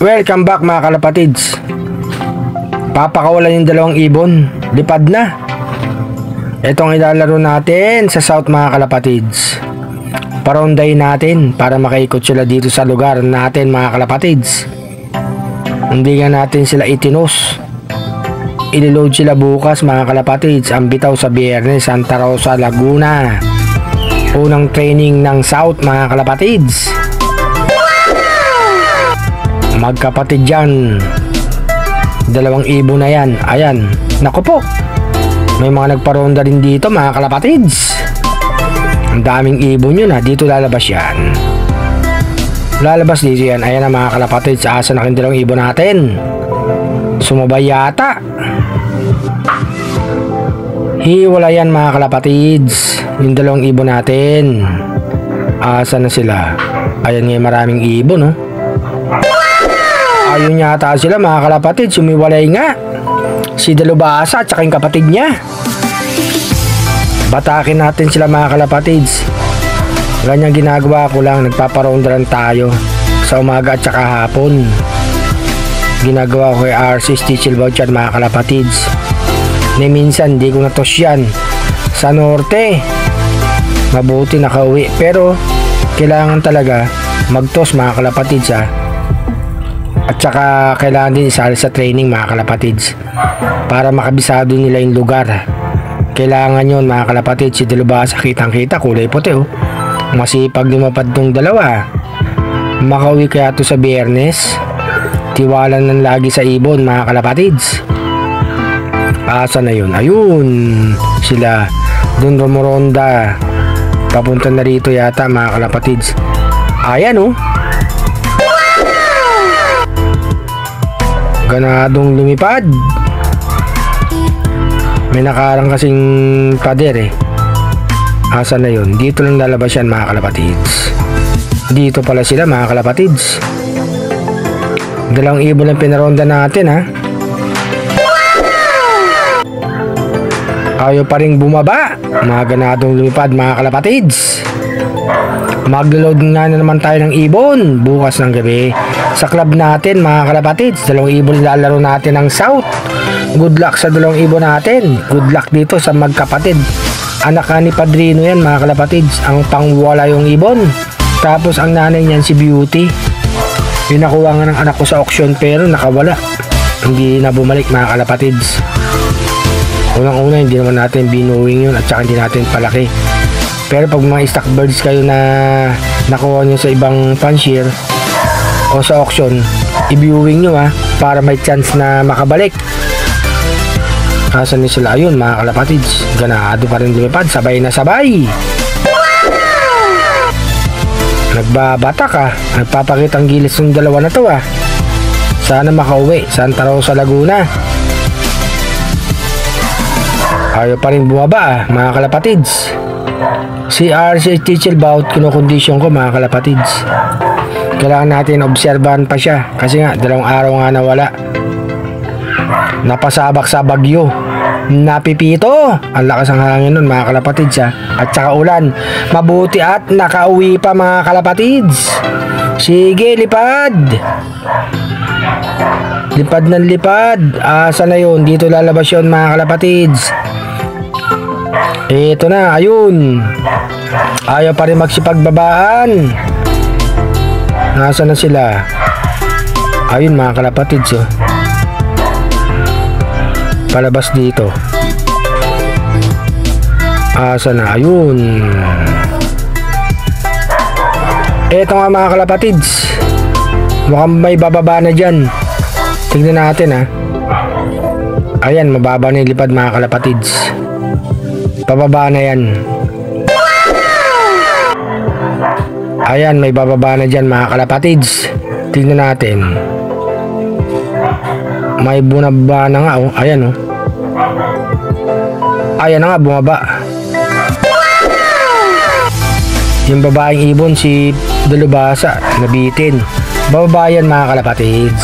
Welcome back mga kalapatids. Papakawalan yung dalawang ibon. Lipad na. Itong ilalaro natin sa south mga kalapatids. Paronday natin para makaikot sila dito sa lugar natin mga kalapatids. Hindi nga natin sila itinos. Iliload sila bukas mga kalapatids. Ang bitaw sa Biyernes, Santa Rosa, Laguna. Unang training ng south mga kalapatids. Magkapatid dyan. Dalawang ibon na yan. Ayan. Naku po. May mga nagparonda rin dito mga kalapatids. Ang daming ibon yun ha. Dito lalabas yan. Lalabas dito yan. Ayan na mga kalapatids. Asa na kayong dalawang ibon natin. Sumabay yata. Hiwala yan mga kalapatids. Yung dalawang ibon natin. Asa na sila. Ayan nga maraming ibon oh. Ayun yata sila mga kalapatids. Sumiwalay nga. Si Dalubhasa at saka yung kapatid niya. Batakin natin sila mga kalapatids. Ganyan ginagawa ko lang. Nagpaparonda lang tayo sa umaga at saka hapon. Ginagawa ko kay RC Stitchel Voucher mga kalapatids. Ni minsan di ko natos yan sa norte. Mabuti nakauwi. Pero kailangan talaga magtos mga kalapatids ha. At saka kailangan din isali sa training mga kalapatids para makabisado nila yung lugar. Kailangan yun mga kalapatids. Si Dalubhasa kitang kita kulay puti oh. Masipag lumapad tong dalawa. Makauwi kaya to sa Biyernes. Tiwala ng lagi sa ibon mga kalapatids. Asa na yun? Ayun sila. Dun rumoronda. Papunta na rito yata mga kalapatids. Ayan oh. Ganadong lumipad. May nakarang kasing pader eh. Asa na yun? Dito lang lalabas yan mga kalapatids. Dito pala sila mga kalapatids. Dalawang ibon lang pinaronda natin ha. Ayaw pa rin bumaba. Mga ganadong lumipad mga kalapatids. Magload nga na naman tayo ng ibon bukas ng gabi sa club natin mga kalapatids. Dalawang ibon lalaro natin ng south. Good luck sa dalawang ibon natin. Good luck dito sa magkapatid. Anak ni Padrino yan mga kalapatids. Ang pangwala yung ibon. Tapos ang nanay niyan si Beauty. Pinakuha nga ng anak ko sa auction pero nakawala. Hindi na bumalik mga kalapatids. Unang-una hindi naman natin binuwing yun at saka hindi natin palaki. Pero pag mga stock birds kayo na nakuha nyo sa ibang fancier o sa auction, i-viewing nyo ha para may chance na makabalik. Asan nyo sila? Ayun mga kalapatids. Ganado pa rin lumipad. Sabay na sabay. Nagbabatak ha. Nagpapakita ang gilis ng dalawa na to ha. Sana makauwi. Santa Rosa, Laguna. Ayaw pa rin bumaba ha mga kalapatids. Si RC Stitchel Bout kinokondisyon ko mga kalapatids. Kailangan natin obserbahan pa siya kasi nga dalawang araw nga nawala. Napasabak sa bagyo. Napipito. Ang lakas ng hangin nun mga kalapatids ha. At saka ulan. Mabuti at nakauwi pa mga kalapatids. Sige lipad. Lipad ng lipad. Asa na yun? Dito lalabas yun mga kalapatids. Ito na, ayun. Ayaw pa rin magsipagbabaan. Nasaan na sila? Ayun mga kalapatids oh. Palabas dito. Asa na? Ayun. Ito nga mga kalapatids. Mukhang may bababa na dyan. Tignan natin ha. Ayan, mababa na yung lipad mga kalapatids. Pababa na yan. Ayan, may bababa na dyan mga kalapatids. Tingnan natin. May bumaba na nga oh. Ayan oh. Ayan na nga, bumaba. Yung babaeng ibon si Dalubhasa nabitin. Bababa yan mga kalapatids.